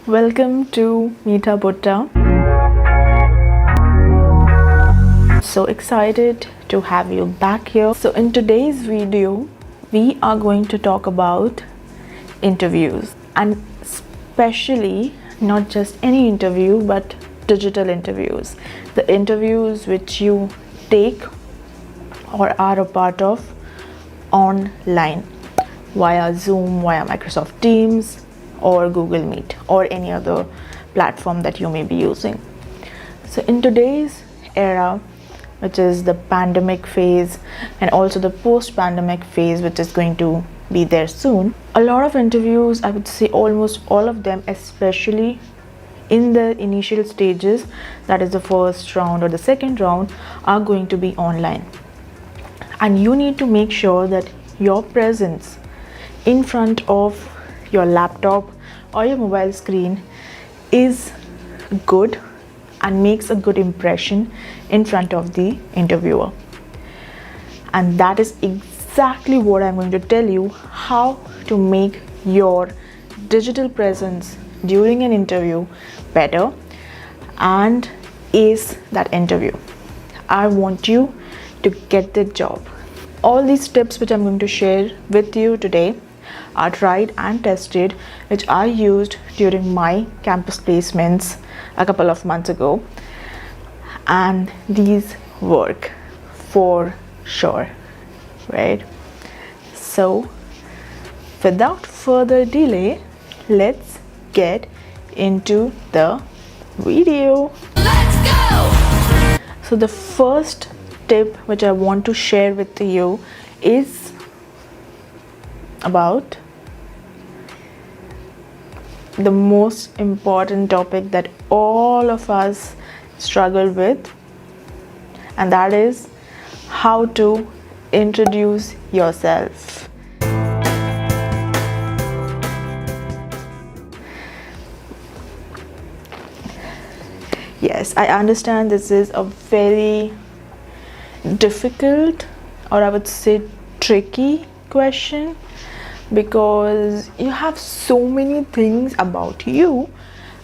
Welcome to Meeta Butta. So excited to have you back here. So in today's video, we are going to talk about interviews, and especially not just any interview but digital interviews, the interviews which you take or are a part of online via Zoom, via Microsoft Teams or Google Meet or any other platform that you may be using. So in today's era, which is the pandemic phase and also the post-pandemic phase, which is going to be there soon, a lot of interviews, I would say almost all of them, especially in the initial stages, that is the first round or the second round, are going to be online. And you need to make sure that your presence in front of your laptop or your mobile screen is good and makes a good impression in front of the interviewer. And that is exactly what I'm going to tell you, how to make your digital presence during an interview better and ace that interview. I want you to get the job. All these tips which I'm going to share with you today are tried and tested, which I used during my campus placements a couple of months ago, and these work for sure, right? So without further delay, let's get into the video. Let's go! So the first tip which I want to share with you is about the most important topic that all of us struggle with, and that is how to introduce yourself. Yes, I understand this is a very difficult, or I would say tricky question, because you have so many things about you,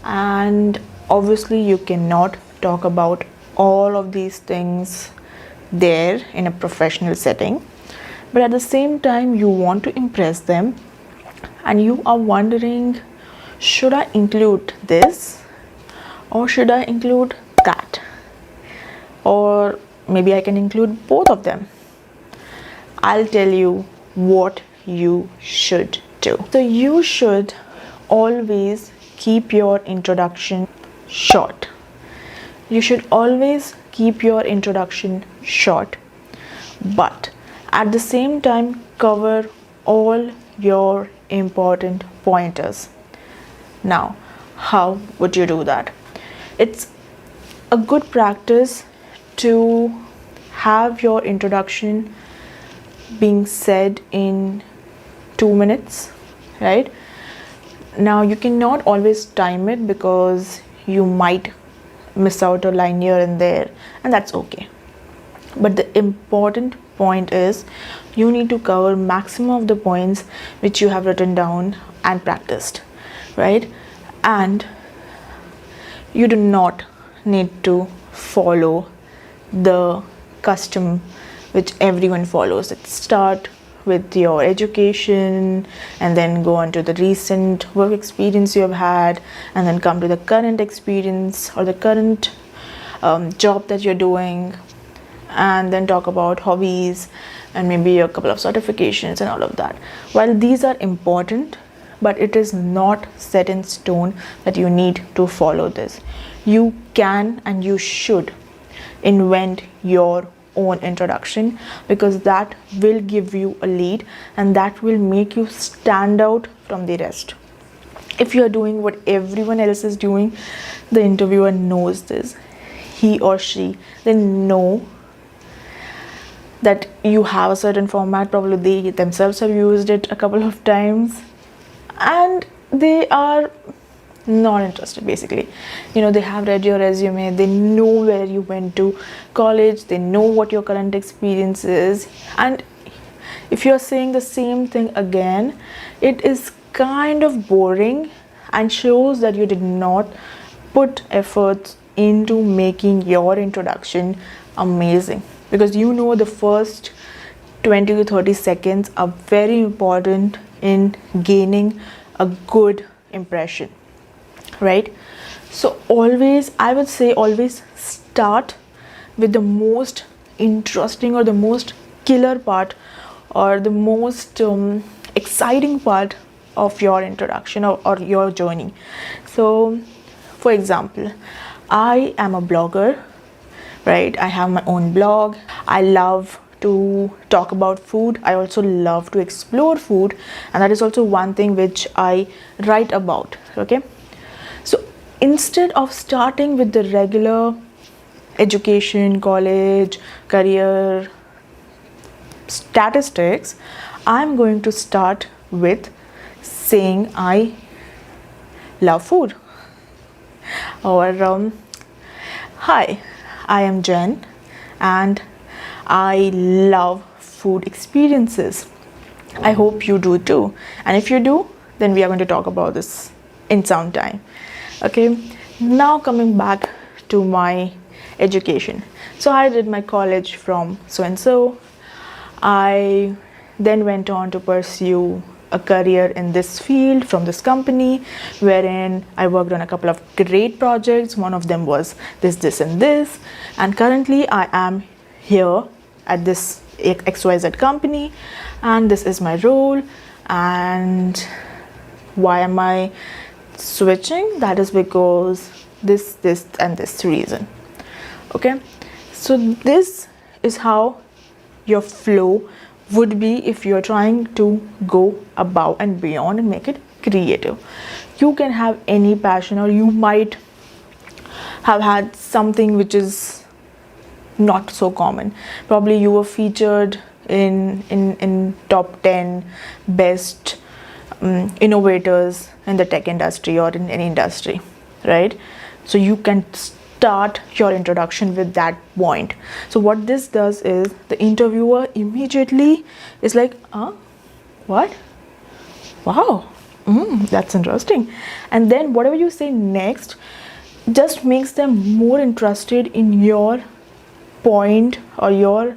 and obviously you cannot talk about all of these things there in a professional setting, but at the same time you want to impress them and you are wondering, should I include this or should I include that, or maybe I can include both of them. I'll tell you what you should do. So you should always keep your introduction short. You should always keep your introduction short, but at the same time cover all your important pointers. Now, how would you do that? It's a good practice to have your introduction being said in 2 minutes, right? Now you cannot always time it because you might miss out a line here and there, and that's okay. But the important point is you need to cover maximum of the points which you have written down and practiced, right? And you do not need to follow the custom which everyone follows. It start with your education and then go on to the recent work experience you have had, and then come to the current experience or the current job that you're doing, and then talk about hobbies and maybe a couple of certifications and all of that. While these are important, but it is not set in stone that you need to follow this. You can and you should invent your own introduction, because that will give you a lead and that will make you stand out from the rest. If you are doing what everyone else is doing, the interviewer knows this. He or she, they know that you have a certain format, probably they themselves have used it a couple of times, and they are not interested basically. They have read your resume, they know where you went to college, they know what your current experience is, and if you're saying the same thing again, it is kind of boring and shows that you did not put efforts into making your introduction amazing, because you know the first 20 to 30 seconds are very important in gaining a good impression, right? So always, I would say, always start with the most interesting or the most killer part or the most exciting part of your introduction or your journey. So for example, I am a blogger, right? I have my own blog. I love to talk about food. I also love to explore food, and that is also one thing which I write about. Okay, so instead of starting with the regular education, college, career statistics, I'm going to start with saying I love food, or hi, I am Jen and I love food experiences. I hope you do too, and if you do, then we are going to talk about this in some time. Okay, now coming back to my education. So I did my college from so and so. I then went on to pursue a career in this field from this company, wherein I worked on a couple of great projects. One of them was this and this, and currently I am here at this XYZ company, and this is my role. And why am I switching? That is because this and this reason. Okay, so this is how your flow would be if you're trying to go above and beyond and make it creative. You can have any passion, or you might have had something which is not so common. Probably you were featured in top 10 best innovators in the tech industry or in any industry, right? So you can start your introduction with that point. So what this does is the interviewer immediately is like, what? Wow, that's interesting. And then whatever you say next just makes them more interested in your point or your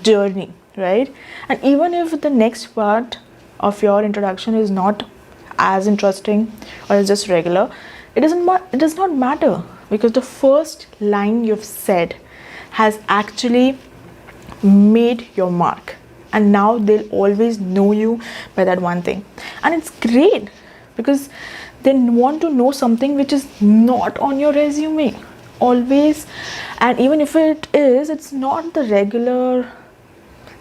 journey, right? And even if the next part of your introduction is not as interesting or is just regular, it does not matter, because the first line you've said has actually made your mark, and now they'll always know you by that one thing. And it's great because they want to know something which is not on your resume always. And even if it is, it's not the regular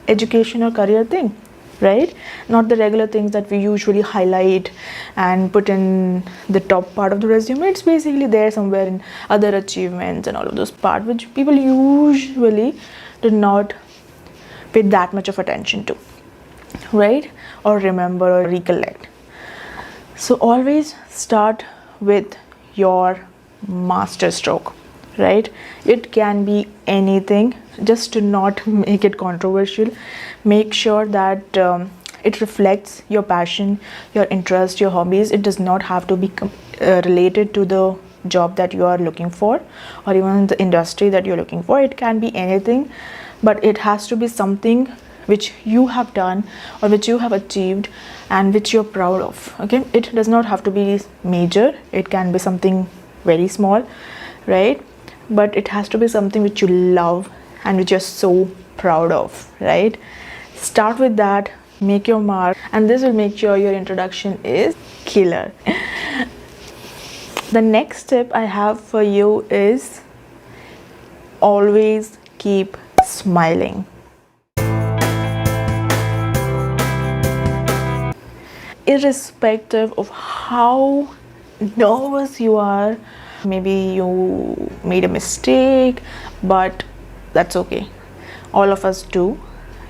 education or career thing, right? Not the regular things that we usually highlight and put in the top part of the resume. It's basically there somewhere in other achievements and all of those parts, which people usually do not pay that much of attention to, right? Or remember or recollect. So always start with your master stroke, right? It can be anything, just to not make it controversial. Make sure that it reflects your passion, your interest, your hobbies. It does not have to be related to the job that you are looking for, or even the industry that you're looking for. It can be anything, but it has to be something which you have done or which you have achieved and which you're proud of. Okay, it does not have to be major. It can be something very small, right? But it has to be something which you love and which you're so proud of, right? Start with that, make your mark, and this will make sure your introduction is killer. The next tip I have for you is always keep smiling. Irrespective of how nervous you are, maybe you made a mistake, but that's okay. All of us do.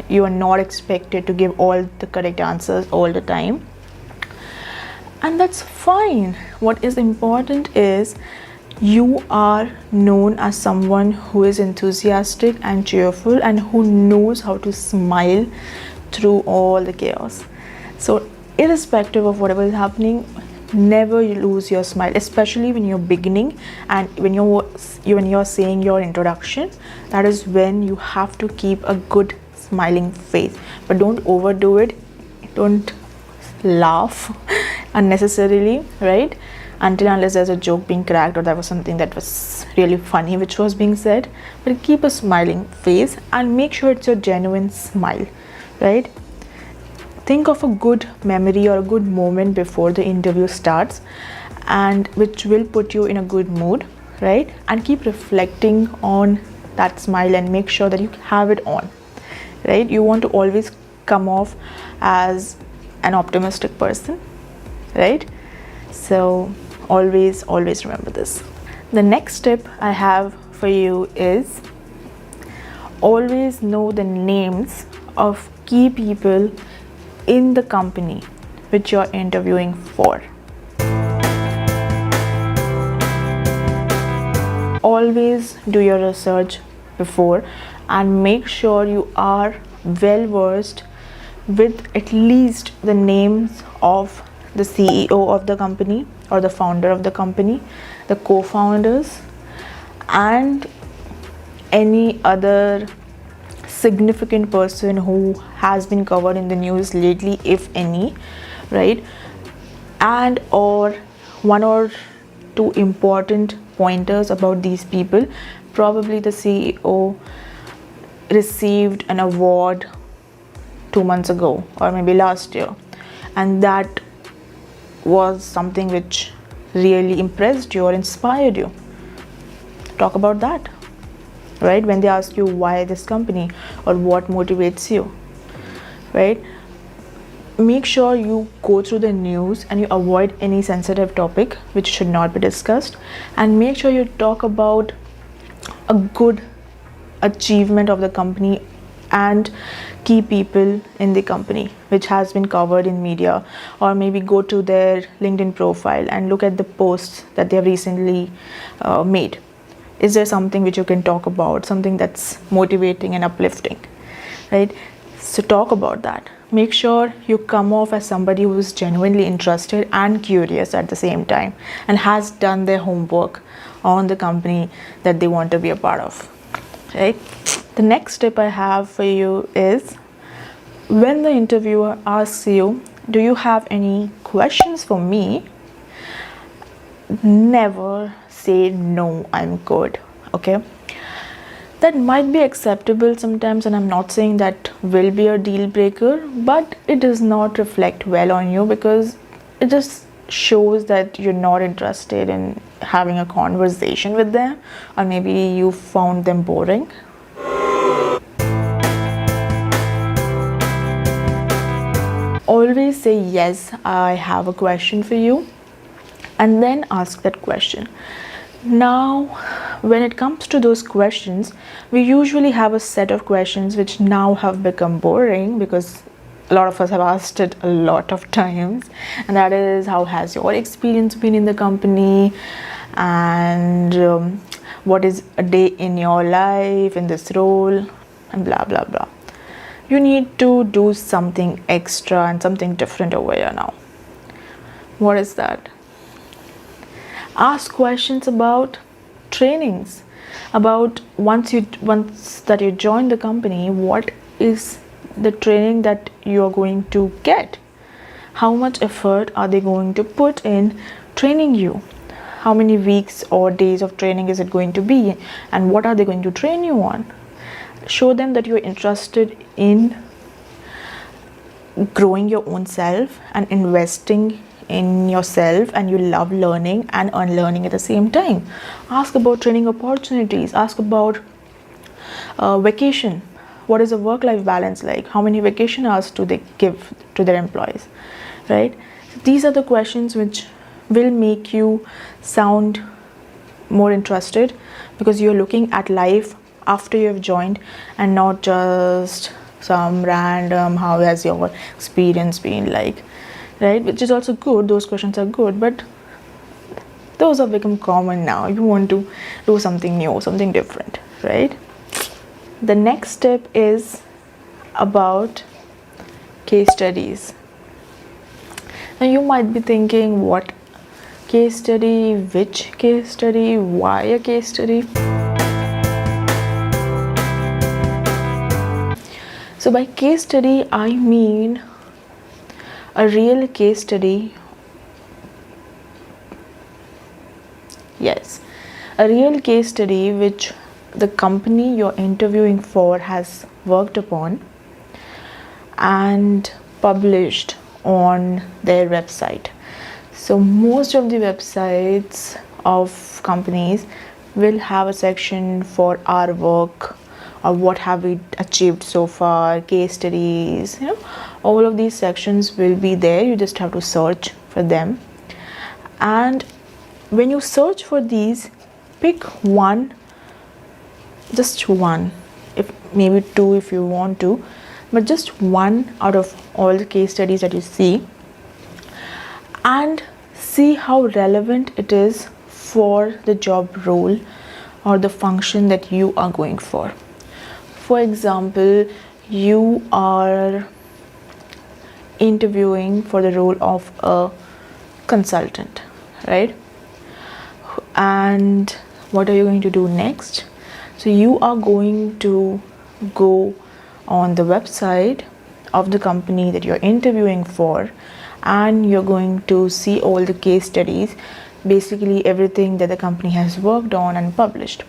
You are not expected to give all the correct answers all the time, and that's fine. What is important is you are known as someone who is enthusiastic and cheerful and who knows how to smile through all the chaos. So irrespective of whatever is happening, never lose your smile, especially when you're beginning and when you're saying your introduction. That is when you have to keep a good smiling face, but don't overdo it. Don't laugh unnecessarily, right? Until unless there's a joke being cracked or there was something that was really funny which was being said. But keep a smiling face and make sure it's your genuine smile, right? Think of a good memory or a good moment before the interview starts, and which will put you in a good mood, right? And keep reflecting on that smile and make sure that you have it on, right? You want to always come off as an optimistic person, right? So always remember this. The next tip I have for you is always know the names of key people in the company which you're interviewing for. Always do your research before and make sure you are well versed with at least the names of the CEO of the company or the founder of the company, the co-founders, and any other significant person who has been covered in the news lately, if any, right? And or one or two important pointers about these people. Probably the CEO received an award 2 months ago or maybe last year, and that was something which really impressed you or inspired you. Talk about that, right? When they ask you why this company or what motivates you, right? Make sure you go through the news and you avoid any sensitive topic which should not be discussed, and make sure you talk about a good achievement of the company and key people in the company which has been covered in media, or maybe go to their LinkedIn profile and look at the posts that they have recently made. Is there something which you can talk about, something that's motivating and uplifting, right? So talk about that. Make sure you come off as somebody who is genuinely interested and curious at the same time and has done their homework on the company that they want to be a part of, right? The next tip I have for you is when the interviewer asks you, do you have any questions for me? Never say no, I'm good. Okay, that might be acceptable sometimes, and I'm not saying that will be a deal breaker, but it does not reflect well on you because it just shows that you're not interested in having a conversation with them, or maybe you found them boring. Always say yes, I have a question for you, and then ask that question. Now, when it comes to those questions, we usually have a set of questions which now have become boring because a lot of us have asked it a lot of times, and that is, how has your experience been in the company, and what is a day in your life in this role, and blah blah blah. You need to do something extra and something different over here now. What is that? Ask questions about trainings, about once that you join the company, what is the training that you are going to get? How much effort are they going to put in training you? How many weeks or days of training is it going to be, and what are they going to train you on? Show them that you're interested in growing your own self and investing in yourself, and you love learning and unlearning at the same time. Ask about training opportunities. Ask about vacation. What is a work-life balance like? How many vacation hours do they give to their employees, right? These are the questions which will make you sound more interested, because you're looking at life after you have joined and not just some random how has your experience been like, right? Which is also good, those questions are good, but those have become common now. You want to do something new, something different, right? The next step is about case studies. Now you might be thinking, what case study, which case study, why a case study. So by case study, I mean a real case study. Yes, a real case study which the company you're interviewing for has worked upon and published on their website. So most of the websites of companies will have a section for our work or what have we achieved so far, case studies, all of these sections will be there. You just have to search for them. And when you search for these, pick one, just one, if maybe two if you want to, but just one out of all the case studies that you see, and see how relevant it is for the job role or the function that you are going for. For example, you are interviewing for the role of a consultant, right? And what are you going to do next? So you are going to go on the website of the company that you're interviewing for, and you're going to see all the case studies, basically everything that the company has worked on and published.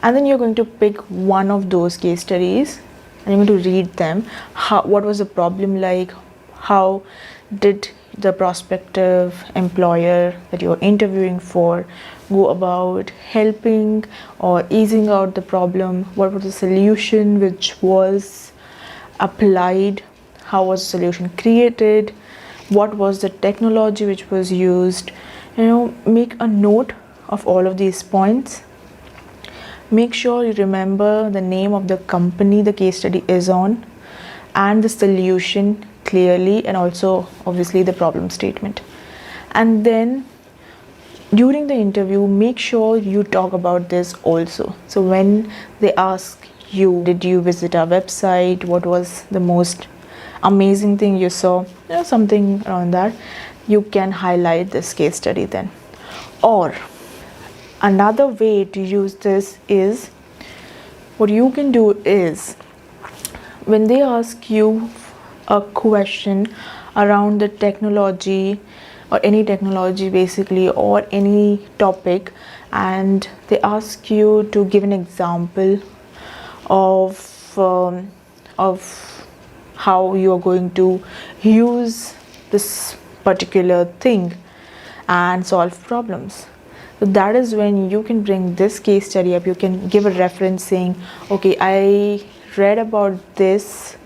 And then you're going to pick one of those case studies and you're going to read them. What was the problem like? How did the prospective employer that you're interviewing for go about helping or easing out the problem? What was the solution which was applied? How was the solution created? What was the technology which was used? Make a note of all of these points. Make sure you remember the name of the company the case study is on and the solution clearly, and also obviously the problem statement. And then during the interview, make sure you talk about this also. So when they ask you, did you visit our website? What was the most amazing thing you saw? Something around that. You can highlight this case study then. Or another way to use this is, what you can do is, when they ask you a question around the technology or any technology basically, or any topic, and they ask you to give an example of how you are going to use this particular thing and solve problems. So that is when you can bring this case study up. You can give a reference saying, okay, I read about this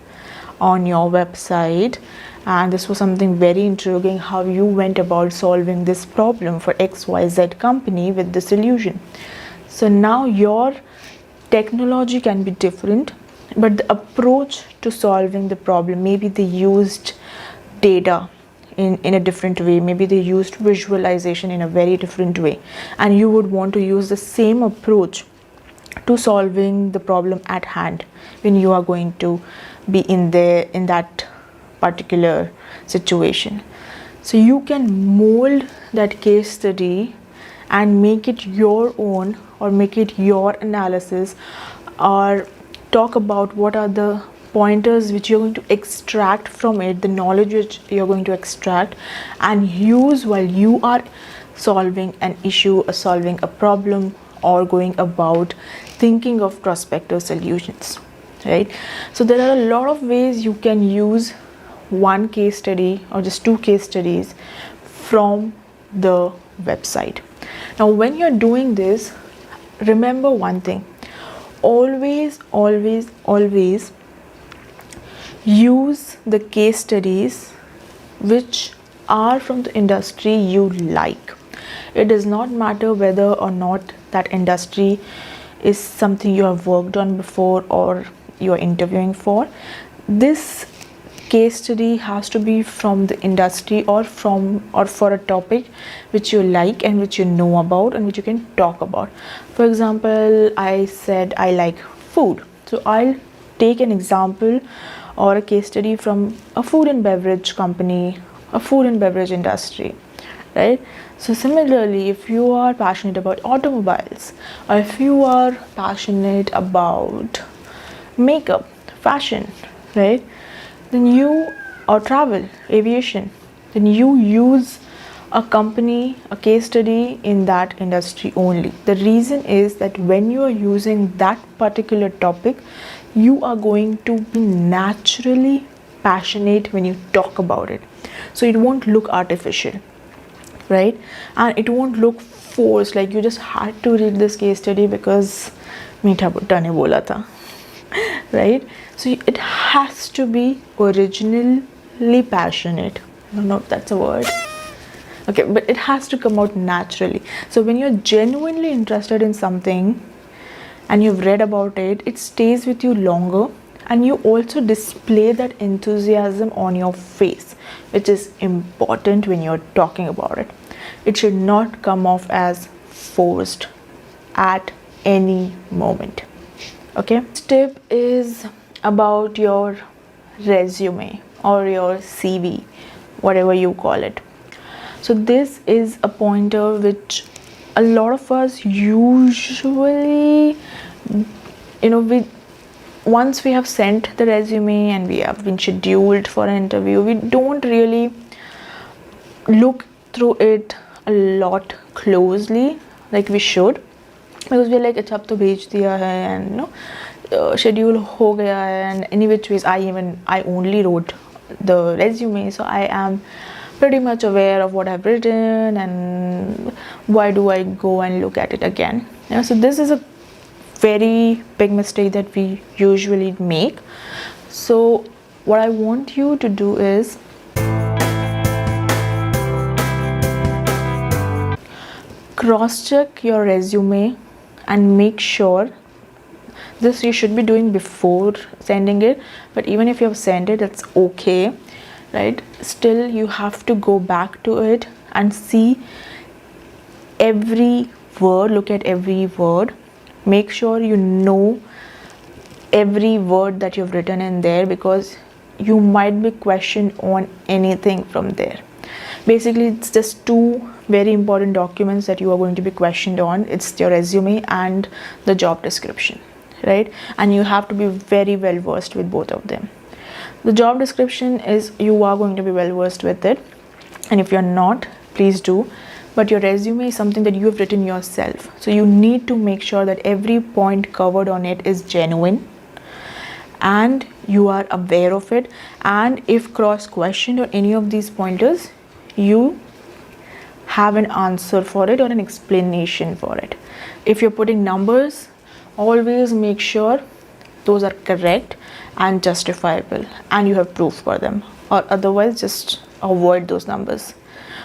on your website and this was something very intriguing, how you went about solving this problem for XYZ company with the solution. So now your technology can be different, but the approach to solving the problem, maybe they used data in a different way, maybe they used visualization in a very different way, and you would want to use the same approach to solving the problem at hand when you are going to be in that particular situation. So you can mold that case study and make it your own, or make it your analysis, or talk about what are the pointers which you're going to extract from it, the knowledge which you're going to extract and use while you are solving an issue or solving a problem or going about thinking of prospective solutions, right? So there are a lot of ways you can use one case study or just two case studies from the website. Now when you're doing this, remember one thing: always use the case studies which are from the industry you like. It does not matter whether or not that industry is something you have worked on before or you are interviewing for. This case study has to be from the industry or for a topic which you like and which you know about and which you can talk about. For example, I said I like food, so I'll take an example or a case study from a food and beverage company, a food and beverage industry, right? So similarly, if you are passionate about automobiles, or if you are passionate about makeup, fashion, right, then you, or travel, aviation, then you use a company, a case study in that industry only. The reason is that when you are using that particular topic, you are going to be naturally passionate when you talk about it. So it won't look artificial, right? And it won't look forced, like you just had to read this case study because meetha butta ne bola tha, right? So it has to be originally passionate. I don't know if that's a word. Okay, but it has to come out naturally. So when you're genuinely interested in something and you've read about it, it stays with you longer, and you also display that enthusiasm on your face, which is important when you're talking about it. It should not come off as forced at any moment. Okay, this tip is about your resume or your CV, whatever you call it. So this is a pointer which a lot of us usually, once we have sent the resume and we have been scheduled for an interview, we don't really look through it a lot closely like we should, because we're like, अच्छा अब तो भेज दिया है, and schedule हो गया है, and any which ways I only wrote the resume, so I am pretty much aware of what I've written, and why do I go and look at it again? So this is a very big mistake that we usually make. So what I want you to do is cross-check your resume and make sure. This you should be doing before sending it, but even if you have sent it, that's okay, right? Still you have to go back to it and see every word, look at every word, make sure you know every word that you've written in there, because you might be questioned on anything from there. Basically, it's just two very important documents that you are going to be questioned on. It's your resume and the job description, right? And you have to be very well versed with both of them. The job description is, you are going to be well versed with it, and if you're not, please do. But your resume is something that you have written yourself, so you need to make sure that every point covered on it is genuine and you are aware of it. And if cross questioned on any of these pointers, you have an answer for it or an explanation for it. If you're putting numbers, always make sure those are correct and justifiable and you have proof for them, or otherwise just avoid those numbers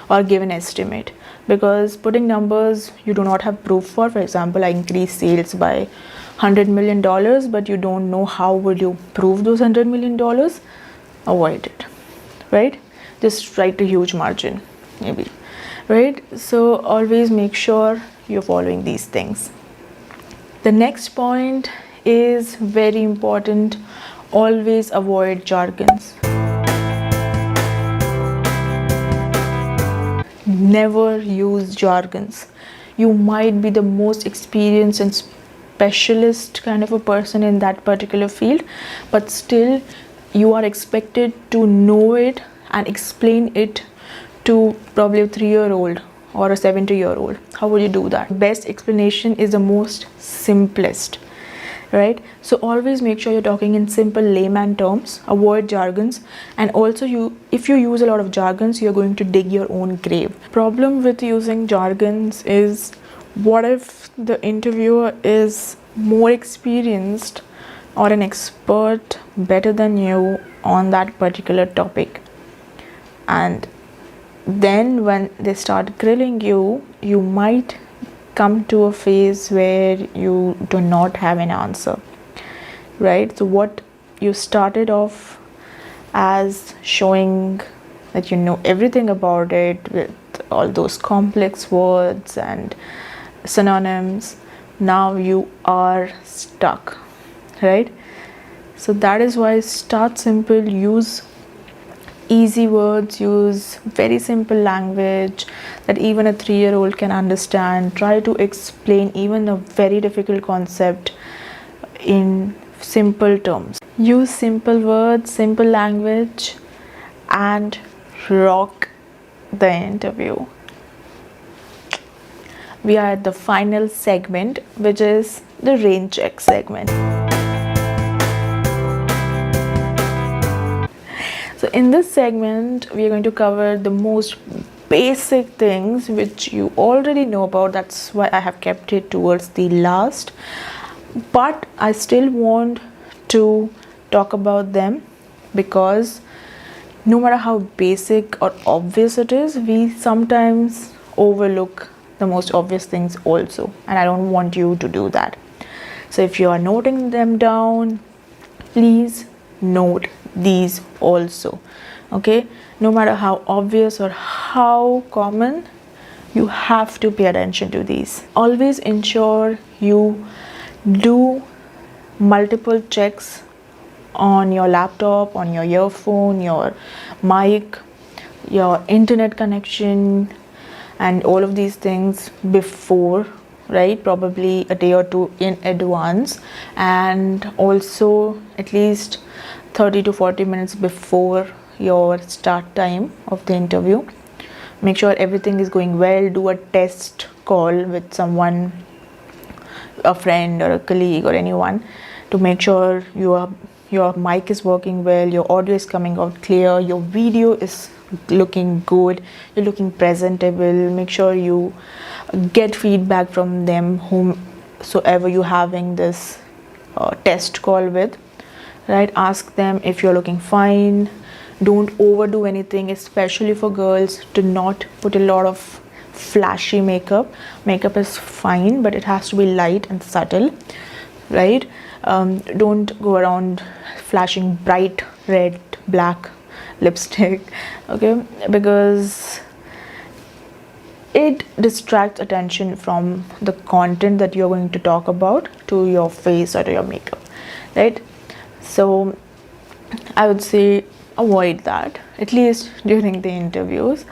or give an estimate, because putting numbers you do not have proof for example, I increased sales by $100 million, but you don't know how will you prove those $100 million, avoid it, right? Just write a huge margin maybe, right? So always make sure you're following these things. The next point is very important. Always avoid jargons. Never use jargons. You might be the most experienced and specialist kind of a person in that particular field, but still you are expected to know it and explain it to probably a 3-year-old or a 70-year-old. How would you do that? Best explanation is the most simplest, right? So always make sure you're talking in simple layman terms, avoid jargons, and also if you use a lot of jargons, you're going to dig your own grave. Problem with using jargons is, what if the interviewer is more experienced or an expert better than you on that particular topic, and then when they start grilling you, you might come to a phase where you do not have an answer, right? So what you started off as showing that you know everything about it with all those complex words and synonyms, now you are stuck, right? So that is why start simple, use easy words, use very simple language. that even a 3-year-old can understand. Try to explain even a very difficult concept in simple terms. Use simple words, simple language, and rock the interview. We are at the final segment, which is the rain check segment. So in this segment, we are going to cover the most basic things which you already know about. That's why I have kept it towards the last. But I still want to talk about them because no matter how basic or obvious it is, we sometimes overlook the most obvious things also, and I don't want you to do that. So if you are noting them down, please note these also, okay? No matter how obvious or how common, you have to pay attention to these. Always ensure you do multiple checks on your laptop, on your earphone, your mic, your internet connection, and all of these things before, right? Probably a day or two in advance, and also at least 30 to 40 minutes before your start time of the interview. Make sure everything is going well. Do a test call with someone, a friend or a colleague or anyone, to make sure your mic is working well, your audio is coming out clear, your video is looking good, you're looking presentable. Make sure you get feedback from them, whomsoever you're having this test call with, right? Ask them if you're looking fine. Don't overdo anything, especially for girls. Do not put a lot of flashy makeup. Makeup is fine, but it has to be light and subtle, right? Don't go around flashing bright red, black lipstick, okay? Because it distracts attention from the content that you're going to talk about to your face or to your makeup, right? So I would say avoid that, at least during the interviews.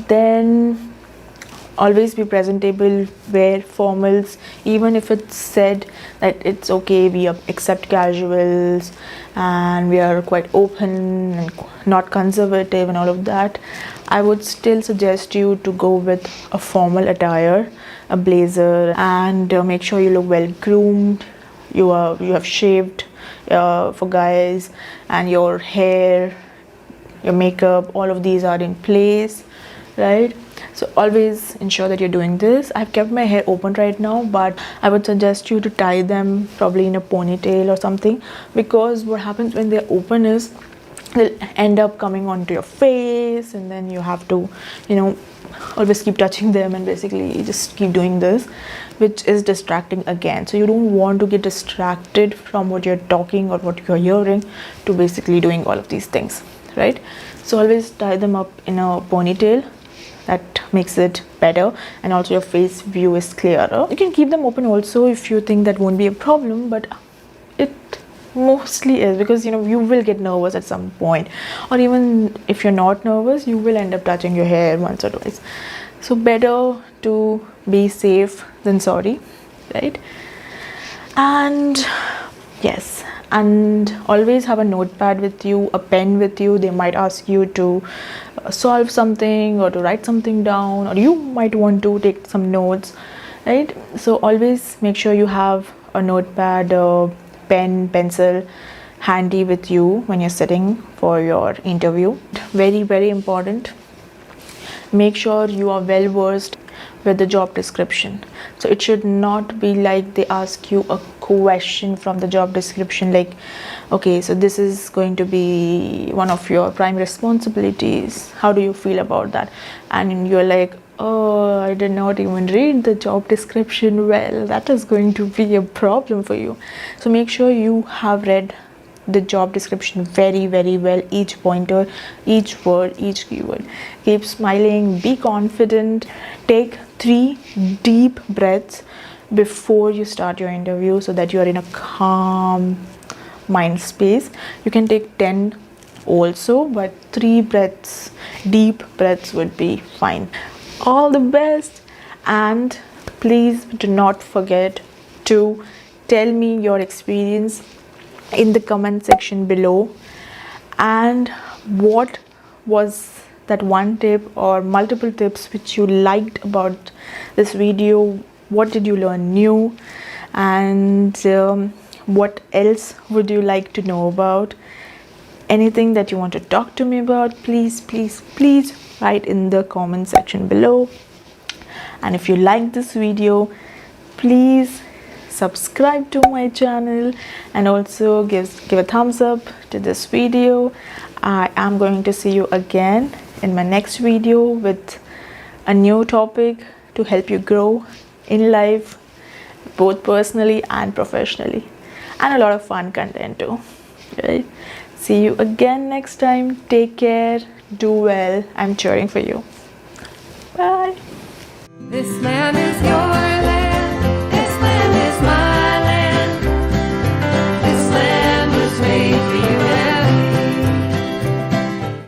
Then always be presentable, wear formals, even if it's said that it's okay, we accept casuals and we are quite open and not conservative and all of that. I would still suggest you to go with a formal attire, a blazer, and make sure you look well groomed. You have shaved for guys, and your hair, your makeup, all of these are in place, right? So always ensure that you're doing this. I've kept my hair open right now, but I would suggest you to tie them probably in a ponytail or something, because what happens when they're open is they'll end up coming onto your face, and then you have to, always keep touching them and basically just keep doing this, which is distracting again. So you don't want to get distracted from what you're talking or what you're hearing to basically doing all of these things, right? So always tie them up in a ponytail. That makes it better, and also your face view is clearer. You can keep them open also if you think that won't be a problem, but it mostly is, because you will get nervous at some point, or even if you're not nervous, you will end up touching your hair once or twice. So better to be safe than sorry, right? And yes, and always have a notepad with you, a pen with you. They might ask you to solve something or to write something down, or you might want to take some notes, right? So always make sure you have a notepad, a pen, pencil handy with you when you're sitting for your interview. Very, very important. Make sure you are well versed with the job description. So it should not be like they ask you a question from the job description like, okay, so this is going to be one of your prime responsibilities, how do you feel about that? And you're like, oh, I did not even read the job description well. That is going to be a problem for you. So make sure you have read the job description very, very well, each pointer, each word, each keyword. Keep smiling, be confident. Take 3 deep breaths before you start your interview so that you are in a calm mind space. You can take 10 also, but 3 breaths, deep breaths would be fine. All the best, and please do not forget to tell me your experience in the comment section below, and what was that one tip or multiple tips which you liked about this video. What did you learn new, and what else would you like to know about? Anything that you want to talk to me about, please write in the comment section below. And if you like this video, please subscribe to my channel and also give a thumbs up to this video. I am going to see you again in my next video with a new topic to help you grow in life, both personally and professionally, and a lot of fun content too, right? See you again next time. Take care, do well. I'm cheering for you. Bye. This man is